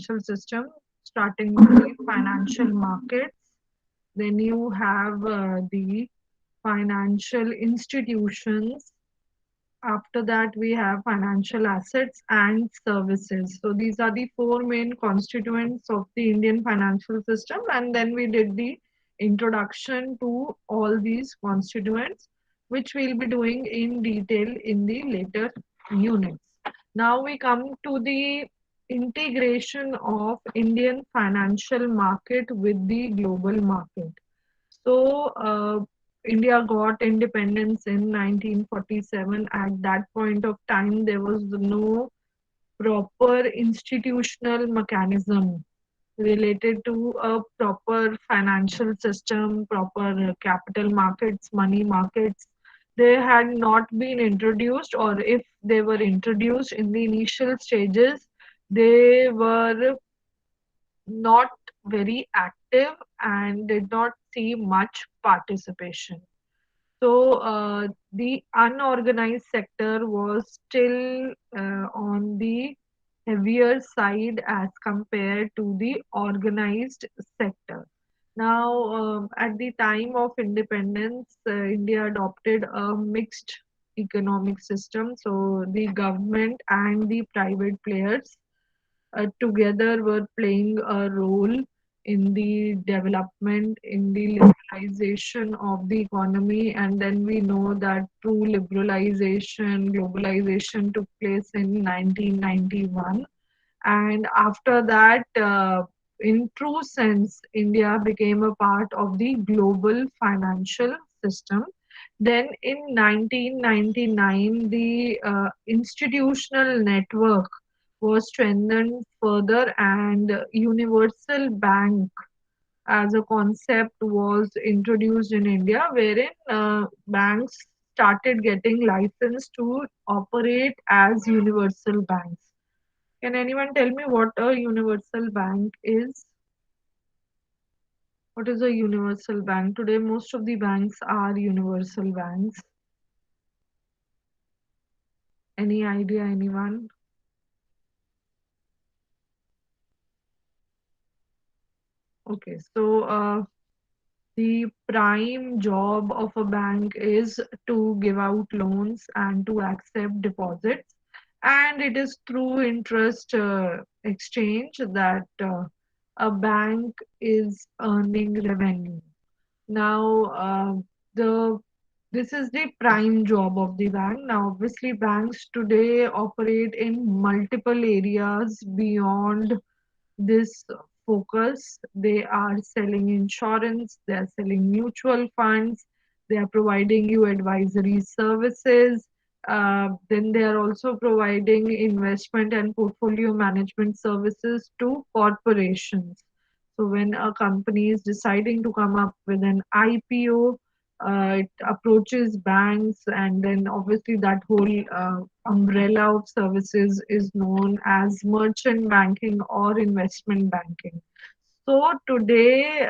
financial system, starting with the financial markets. Then you have the financial institutions. After that, we have financial assets and services. So these are the four main constituents of the Indian financial system. And then we did the introduction to all these constituents, which we'll be doing in detail in the later units. Now we come to the integration of Indian financial market with the global market. So, India got independence in 1947. At that point of time, there was no proper institutional mechanism related to a proper financial system, proper capital markets, money markets. They had not been introduced, or if they were introduced in the initial stages, they were not very active and did not see much participation. So the unorganized sector was still on the heavier side as compared to the organized sector. Now, at the time of independence, India adopted a mixed economic system. So the government and the private players together were playing a role in the development, in the liberalization of the economy. And then we know that true liberalization, globalization took place in 1991. And after that, in true sense, India became a part of the global financial system. Then in 1999, the institutional network was strengthened further, and universal bank as a concept was introduced in India, wherein banks started getting licensed to operate as universal banks. Can anyone tell me what a universal bank is? What is a universal bank? Today, most of the banks are universal banks. Any idea, anyone? Okay, so the prime job of a bank is to give out loans and to accept deposits, and it is through interest exchange that a bank is earning revenue. Now, the this is the prime job of the bank. Now, obviously, banks today operate in multiple areas beyond this focus. They are selling insurance, they are selling mutual funds, they are providing you advisory services. Then they are also providing investment and portfolio management services to corporations. So when a company is deciding to come up with an IPO, it approaches banks, and then obviously that whole umbrella of services is known as merchant banking or investment banking. So today,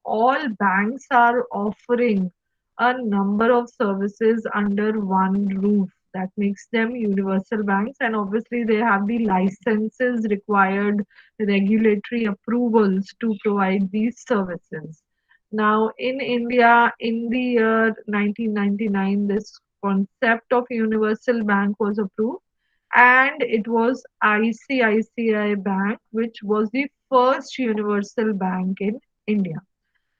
all banks are offering a number of services under one roof. That makes them universal banks, and obviously they have the licenses required, regulatory approvals to provide these services. Now, in India, in the year 1999, this concept of universal bank was approved, and it was ICICI Bank, which was the first universal bank in India.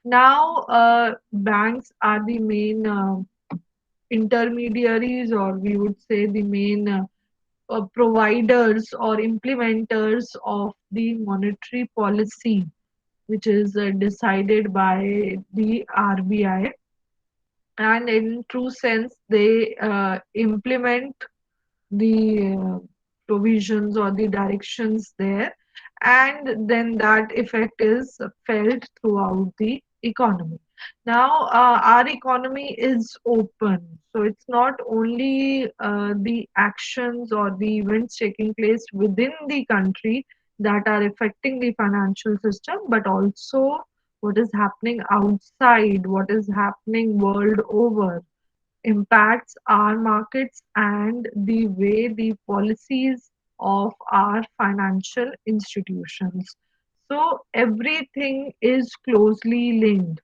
Now, banks are the main intermediaries, or we would say the main providers or implementers of the monetary policy, which is decided by the RBI. And in true sense, they implement the provisions or the directions there, and then that effect is felt throughout the economy. Now, our economy is open, so it's not only the actions or the events taking place within the country that are affecting the financial system, but also what is happening outside, what is happening world over impacts our markets, and the way the policies of our financial institutions. So everything is closely linked.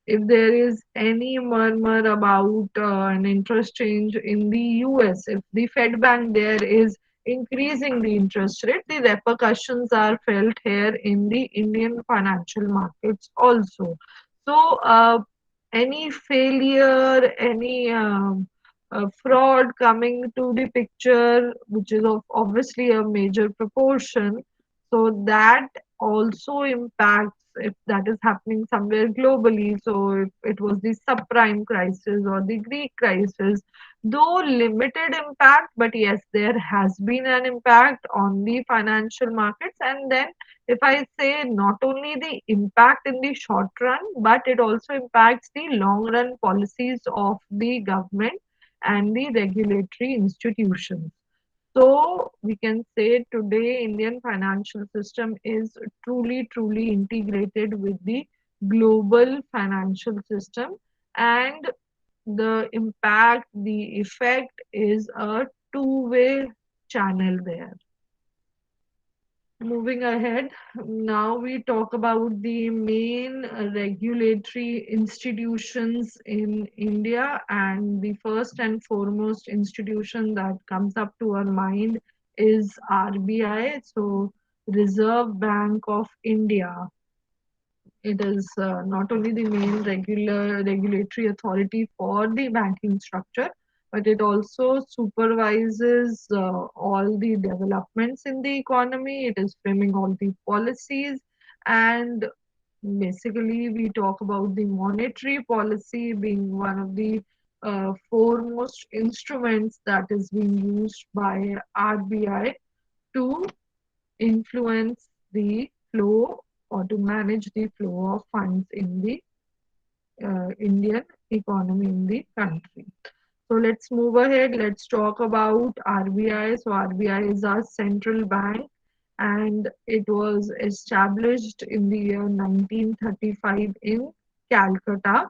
If there is any murmur about an interest change in the US, if the Fed Bank there is increasing the interest rate, the repercussions are felt here in the Indian financial markets also. So, any failure, any fraud coming to the picture, which is of obviously a major proportion, so that also impacts if that is happening somewhere globally. So if it was the subprime crisis or the Greek crisis, though limited impact, but yes, there has been an impact on the financial markets. And then if I say not only the impact in the short run, but it also impacts the long run policies of the government and the regulatory institutions. So we can say today Indian financial system is truly integrated with the global financial system, and the impact, the effect is a two-way channel there. Moving ahead, now we talk about the main regulatory institutions in India, and the first and foremost institution that comes up to our mind is RBI, so Reserve Bank of India. It is not only the main regulatory authority for the banking structure, but it also supervises all the developments in the economy. It is framing all the policies, and basically we talk about the monetary policy being one of the foremost instruments that is being used by RBI to influence the flow or to manage the flow of funds in the Indian economy in the country. So let's move ahead. Let's talk about RBI. So RBI is our central bank, and it was established in the year 1935 in Calcutta.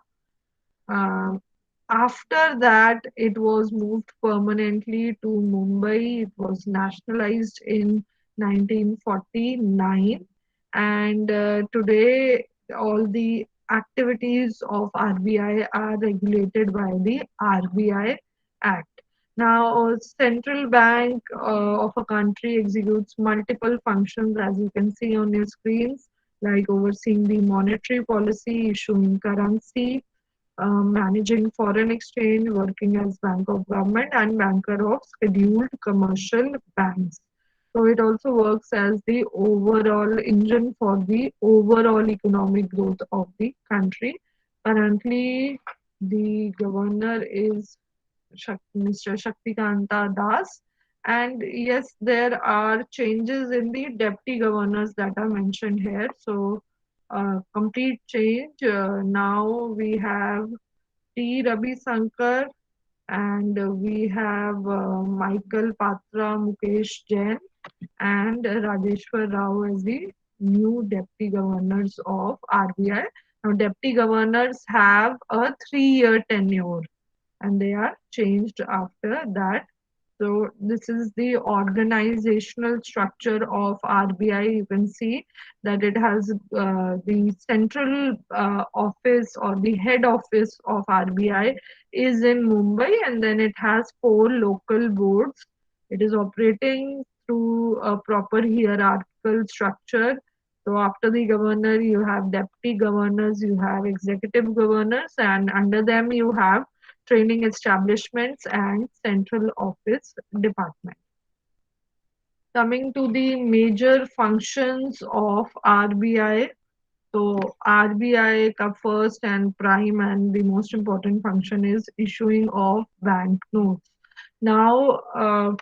Um, After that, it was moved permanently to Mumbai. It was nationalized in 1949, and today all the activities of RBI are regulated by the RBI Act. Now, a central bank of a country executes multiple functions, as you can see on your screens, like overseeing the monetary policy, issuing currency, managing foreign exchange, working as bank of government and banker of scheduled commercial banks. So it also works as the overall engine for the overall economic growth of the country. Currently, the governor is Mr. Shaktikanta Das. And yes, there are changes in the deputy governors that are mentioned here. So, complete change. Now we have T. Ravi Shankar, and we have Michael Patra, Mukesh Jain, and Rajeshwar Rao as the new deputy governors of RBI. Now, deputy governors have a 3-year tenure, and they are changed after that. So this is the organizational structure of RBI. You can see that it has the central office or the head office of RBI is in Mumbai, and then it has 4 local boards. It is operating through a proper hierarchical structure. So after the governor, you have deputy governors, you have executive governors, and under them you have training establishments and central office department. Coming to the major functions of RBI. So RBI ka first and prime and the most important function is issuing of banknotes. Now,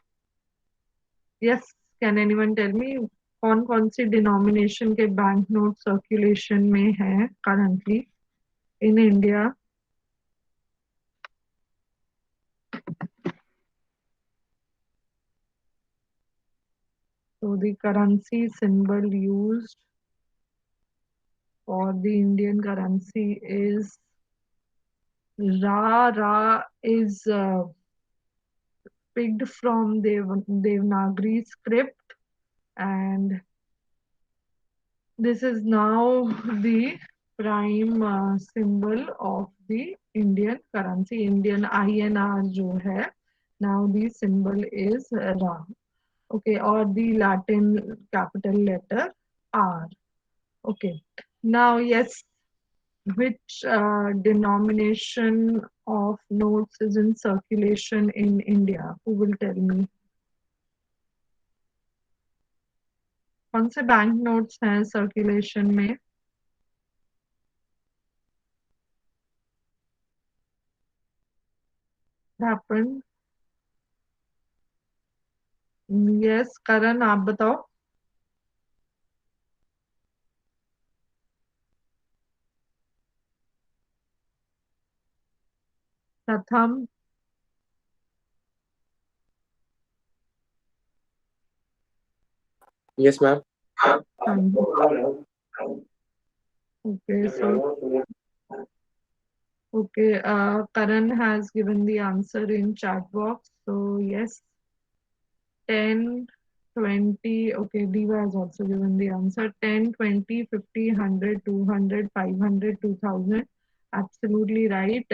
yes, can anyone tell me कौन सी denomination के bank note circulation में है currently in India? So the currency symbol used for the Indian currency is Ra. Ra is picked from Devanagari script, and this is now the prime symbol of the Indian currency. Indian INR जो है, now the symbol is Ra. Okay, or the Latin capital letter R. Okay, now yes, which denomination of notes is in circulation in India? Who will tell me? कौन से bank notes हैं circulation में? Happen? Yes करण, आप बताओ. प्रथम. Yes, ma'am. हाँ जी. Okay, so okay, Karan has given the answer in chat box. So yes, 10, 20. Okay, Diva has also given the answer. 10, 20, 50, 100, 200, 500, 2000. Absolutely right.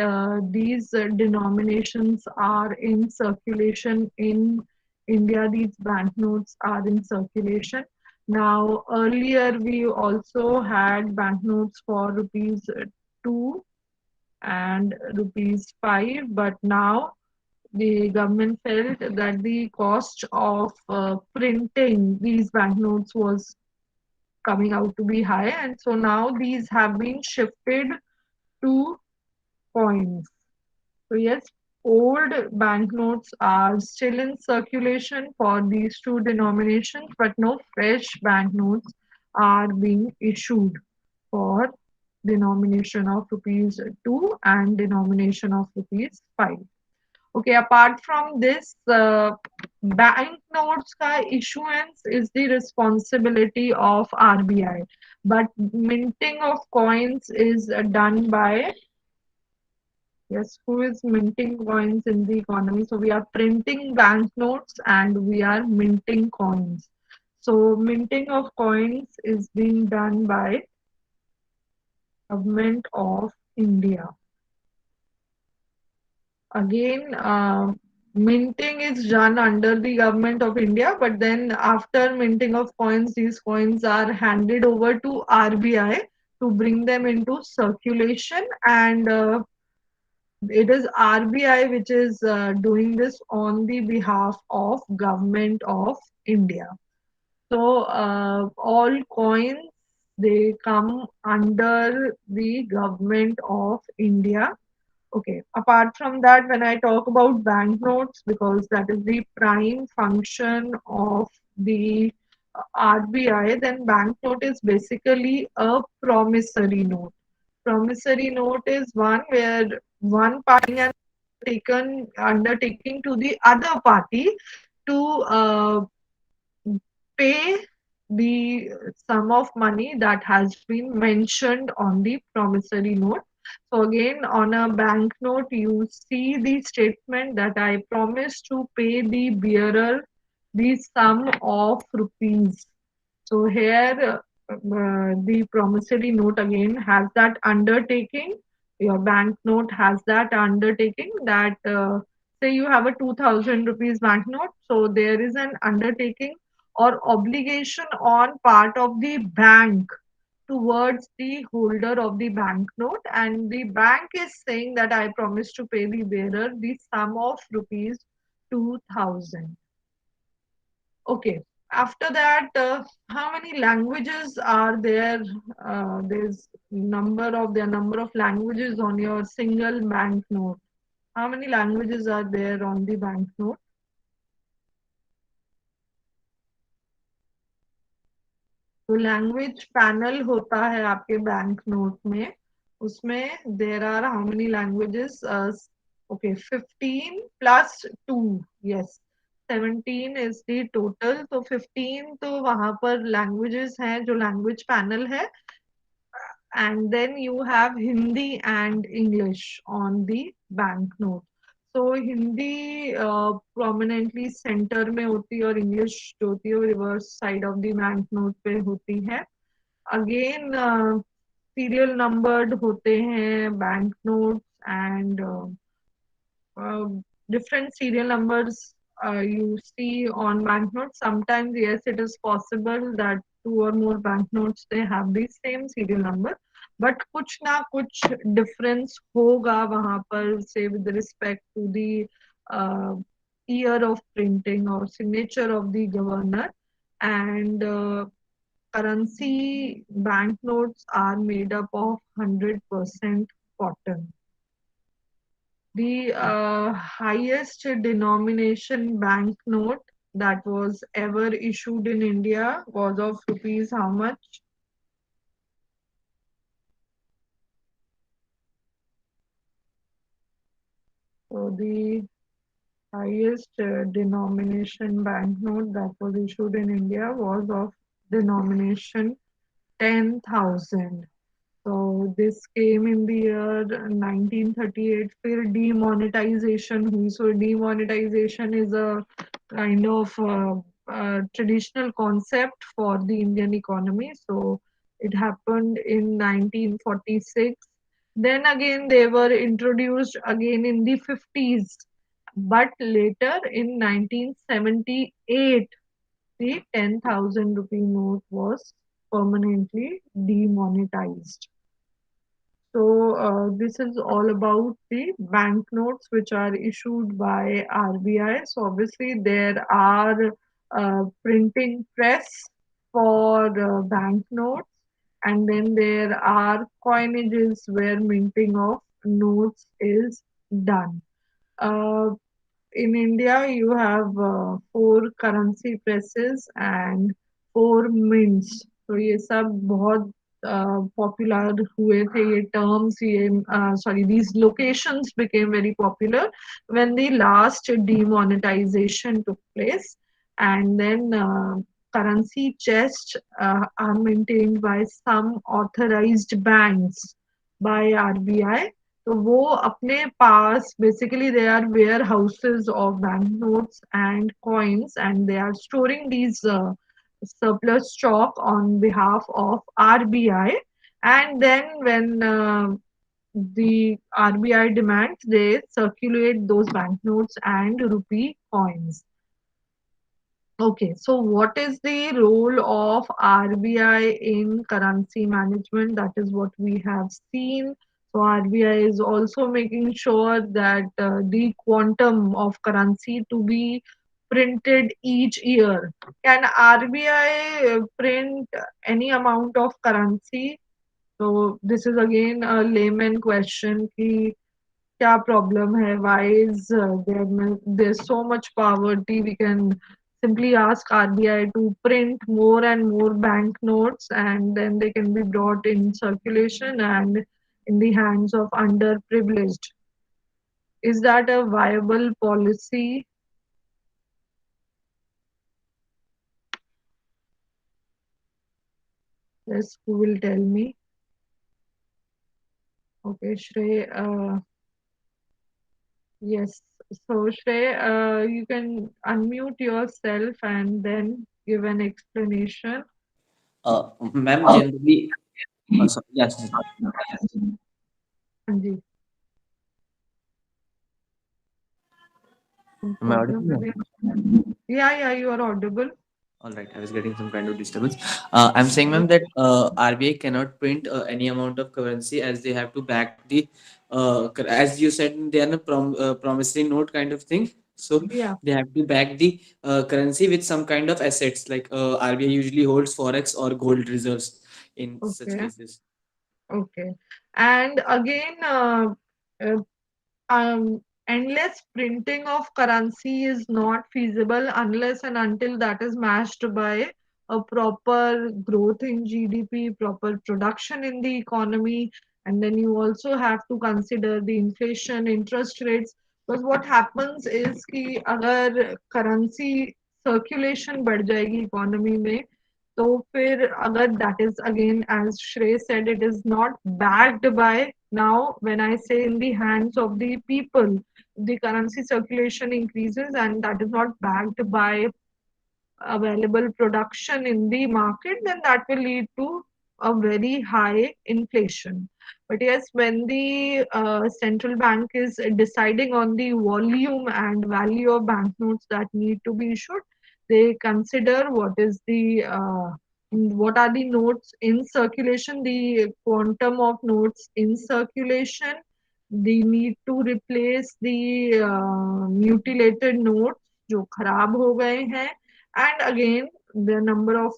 These denominations are in circulation in India. These banknotes are in circulation. Now, earlier we also had banknotes for rupees 2 and rupees 5, but now the government felt that the cost of printing these banknotes was coming out to be high, and so now these have been shifted to coins. So yes, old banknotes are still in circulation for these two denominations, but no fresh banknotes are being issued for denomination of rupees 2 and denomination of rupees 5. Okay, apart from this, banknotes ka issuance is the responsibility of RBI, but minting of coins is done by, yes, who is minting coins in the economy? So we are printing banknotes and we are minting coins. So minting of coins is being done by government of India. Again, minting is done under the government of India, but then after minting of coins, these coins are handed over to RBI to bring them into circulation, and it is RBI which is doing this on the behalf of government of India. So all coins, they come under the government of India. Okay, apart from that, when I talk about banknotes, because that is the prime function of the RBI, then banknote is basically a promissory note. Promissory note is one where one party has taken undertaking to the other party to pay the sum of money that has been mentioned on the promissory note. So again, on a banknote, you see the statement that I promise to pay the bearer the sum of rupees. So here, the promissory note again has that undertaking. Your banknote has that undertaking that say you have a 2000 rupees banknote. So there is an undertaking or obligation on part of the bank towards the holder of the banknote, and the bank is saying that I promise to pay the bearer the sum of rupees 2000. Okay. After that, how many languages are there? There are number of languages on your single banknote. How many languages are there on the banknote? तो language panel होता है आपके bank note में, उसमें there are how many languages? Okay, 15 plus 2, yes, 17 is the total. तो 15 तो वहां पर लैंग्वेजेस हैं जो लैंग्वेज पैनल है, and then you have Hindi and English on the banknote. So Hindi prominently centre में होती है और इंग्लिश जो होती है वो reverse side of the bank note पे होती है. अगेन सीरियल नंबर्ड होते हैं bank notes and different serial numbers you see on banknotes. Sometimes, yes, it is possible that two or more banknotes they have the same serial number, but कुछ ना कुछ difference होगा वहाँ पर, say with respect to the uh, year of printing or signature of the governor, and currency banknotes are made up of 100% cotton. The highest denomination banknote that was ever issued in India was of rupees how much? So the highest denomination banknote that was issued in India was of denomination 10,000. So this came in the year 1938. फिर demonetization हुई. So demonetization is a kind of traditional concept for the Indian economy. So it happened in 1946. Then again they were introduced again in the 50s. But later in 1978, the 10,000 rupee note was permanently demonetized. So this is all about the banknotes which are issued by RBI. So obviously there are printing press for banknotes, and then there are coinages where minting of notes is done. Uh, in India, you have four currency presses and four mints. तो ये सब बहुत popular हुए थे ये terms. ये sorry, these locations became very popular when the last demonetization took place, and then currency chests are maintained by some authorized banks by RBI. तो वो अपने पास basically they are warehouses of banknotes and coins, and they are storing these surplus stock on behalf of RBI. And then when the RBI demands, they circulate those banknotes and rupee coins. Okay, so what is the role of RBI in currency management? That is what we have seen. So RBI is also making sure that the quantum of currency to be printed each year. Can RBI print any amount of currency? So this is again a layman question. Ki क्या problem है? Why is there's so much poverty? We can simply ask RBI to print more and more banknotes, and then they can be brought in circulation and in the hands of underprivileged. Is that a viable policy? Yes, who will tell me? Okay, Shrey. Yes. So Shrey, you can unmute yourself and then give an explanation. Ma'am, generally, sorry, yes, हाँ जी. am I Problem audible, with ma'am? it. Yeah, you are audible. All right, I was getting some kind of disturbance. I'm saying, ma'am, that RBI cannot print any amount of currency as they have to back the, as you said, they are a promissory note kind of thing. So Yeah, they have to back the currency with some kind of assets. Like RBI usually holds forex or gold reserves in such okay, cases. okay. And again, uh, endless printing of currency is not feasible unless and until that is matched by a proper growth in GDP, proper production in the economy, and then you also have to consider the inflation, interest rates. Because what happens is कि अगर currency circulation बढ़ जाएगी economy में, तो फिर अगर that is again as Shrey said, it is not backed by, now when I say in the hands of the people, the currency circulation increases and that is not backed by available production in the market, then that will lead to a very high inflation. But yes, when the central bank is deciding on the volume and value of banknotes that need to be issued, they consider what are the notes in circulation, the quantum of notes in circulation, the need to replace the mutilated notes जो खराब हो गए हैं, and again the number of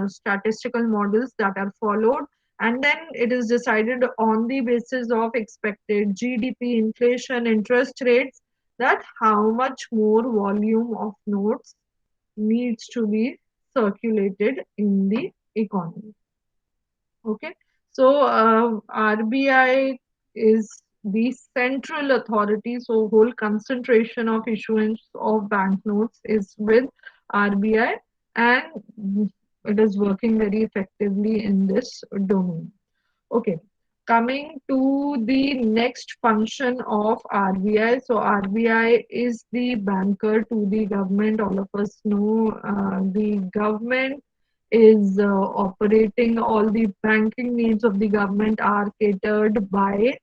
statistical models that are followed, and then it is decided on the basis of expected GDP, inflation, interest rates, that how much more volume of notes needs to be circulated in the economy. Okay, so RBI is the central authority, so whole concentration of issuance of banknotes is with RBI, and it is working very effectively in this domain. Okay, coming to the next function of RBI. So RBI is the banker to the government. All of us know the government is operating, all the banking needs of the government are catered by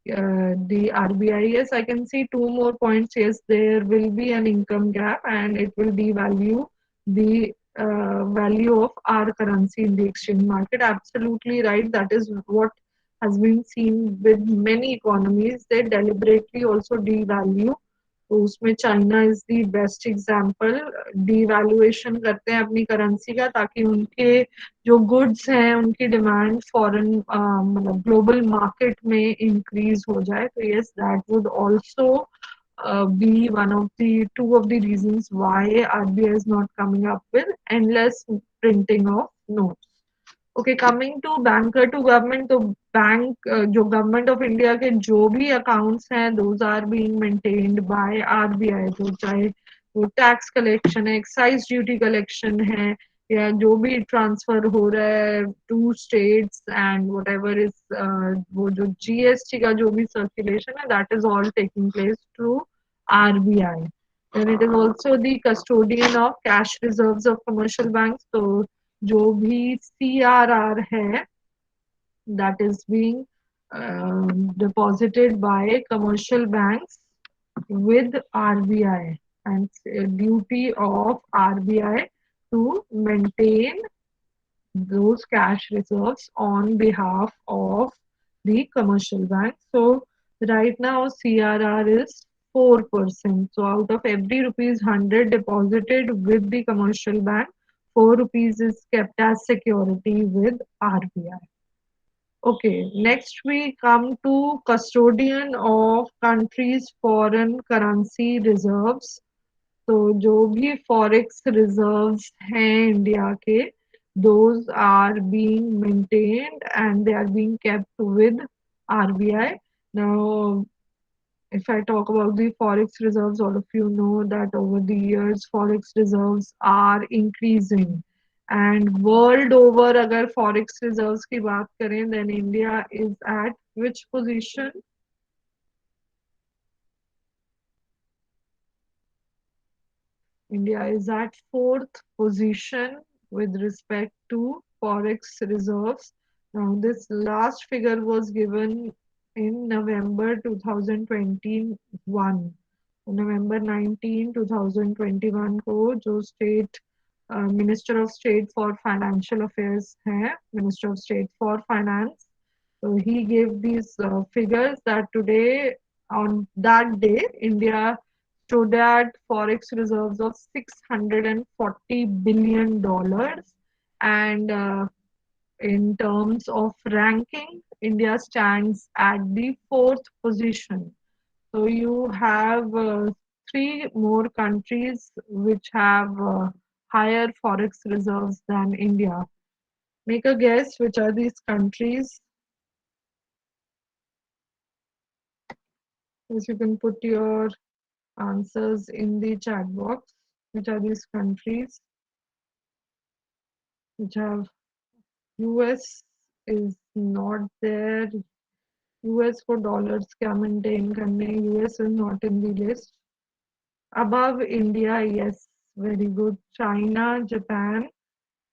the RBI. Yes, I can see two more points. Yes, there will be an income gap and it will devalue the value of our currency in the exchange market. Absolutely right. That is what has been seen with many economies. They deliberately also devalue. तो उसमें China is the best example, devaluation करते हैं अपनी currency का ताकि उनके जो goods हैं उनकी डिमांड फॉरेन मतलब ग्लोबल मार्केट में इंक्रीज हो जाए. तो yes, that would also be one of the two of the reasons why RBI is not coming up with endless printing of notes. Okay, coming to banker to government, तो bank जो government of India के जो भी accounts हैं those are being maintained by RBI. तो चाहे वो tax collection है, एक्साइज ड्यूटी कलेक्शन है, या जो भी ट्रांसफर हो रहा है to states and whatever is वो जो जीएसटी का जो भी सर्कुलेशन है, that is all taking place through RBI. Then it is also the custodian of cash reserves of commercial banks. तो जो भी CRR है that is being deposited by commercial banks with RBI, and duty of RBI to maintain those cash reserves on behalf of the commercial banks. So right now CRR is 4%. So out of every rupees 100 deposited with the commercial bank, 4 rupees is kept as security with RBI. Okay, next we come to custodian of countries' foreign currency reserves. तो जो भी forex reserves हैं India के, those are being maintained and they are being kept with RBI. Now, if I talk about the forex reserves, all of you know that over the years forex reserves are increasing. And world over, अगर forex reserves की बात करें, then India is at which position? India is at fourth position with respect to forex reserves. Now, this last figure was given in November 2021. November 19, 2021 को जो state minister of state for financial affairs हैं, minister of state for finance, so he gave these figures that today, on that day, India stood at forex reserves of $640 billion, and in terms of ranking, India stands at the fourth position. So you have three more countries which have higher forex reserves than India. Make a guess which are these countries. Yes, you can put your answers in the chat box. Which are these countries? which have US is not there. US for dollars क्या maintain करने, US is not in the list. Above India, yes, very good. China, Japan,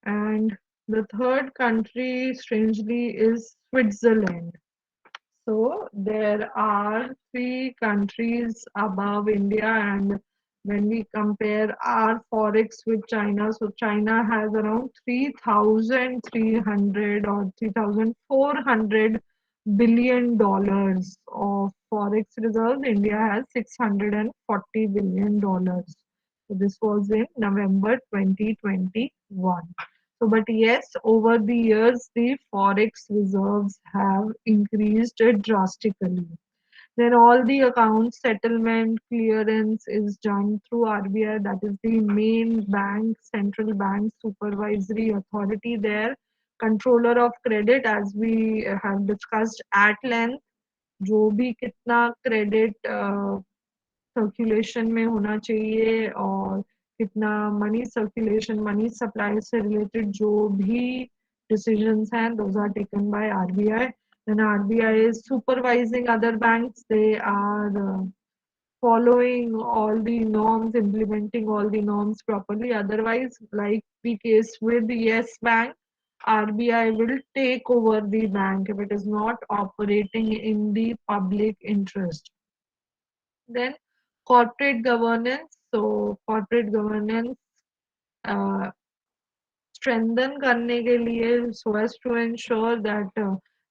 and the third country, strangely, is Switzerland. So there are three countries above India, and when we compare our forex with China, so China has around 3,300 or 3,400 billion dollars of forex reserves. India has 640 billion dollars. So this was in November 2021. So, but yes, over the years, the forex reserves have increased drastically. Then all the account settlement clearance is done through RBI, that is the main bank, central bank supervisory authority there. Controller of credit, as we have discussed at length, जो भी कितना credit circulation में होना चाहिए और कितना money circulation money supply से related जो भी decisions हैं those are taken by RBI. Then RBI is supervising other banks. They are following all the norms, implementing all the norms properly. Otherwise, like the case with the Yes Bank, RBI will take over the bank if it is not operating in the public interest. Then corporate governance. So corporate governance uh, strengthen करने के लिए so as to ensure that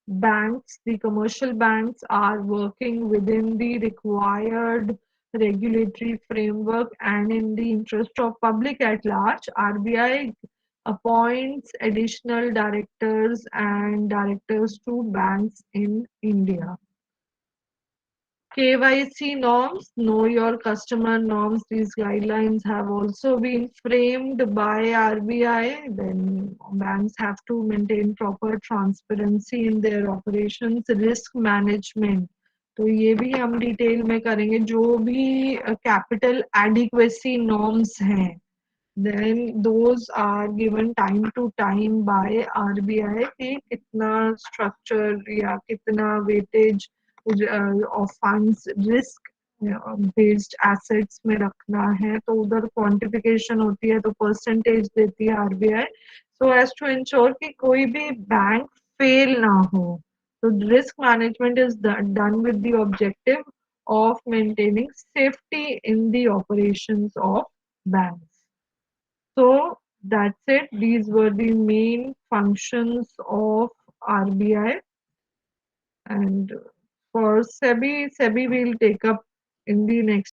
banks, the commercial banks are working within the required regulatory framework and in the interest of public at large. RBI appoints additional directors and directors to banks in India. KYC norms, know your customer norms, these guidelines have also been framed by RBI. Then banks have to maintain proper transparency in their operations, risk management. तो ये भी हम detail में करेंगे जो भी capital adequacy norms हैं then those are given time to time by RBI कि कितना structure या कितना weightage of funds risk based assets में रखना है तो उधर quantification होती है तो percentage देती है RBI so as to ensure कि कोई भी bank fail ना हो so risk management is done with the objective of maintaining safety in the operations of banks. So that's it. These were the main functions of RBI. And for SEBI, SEBI will take up in the next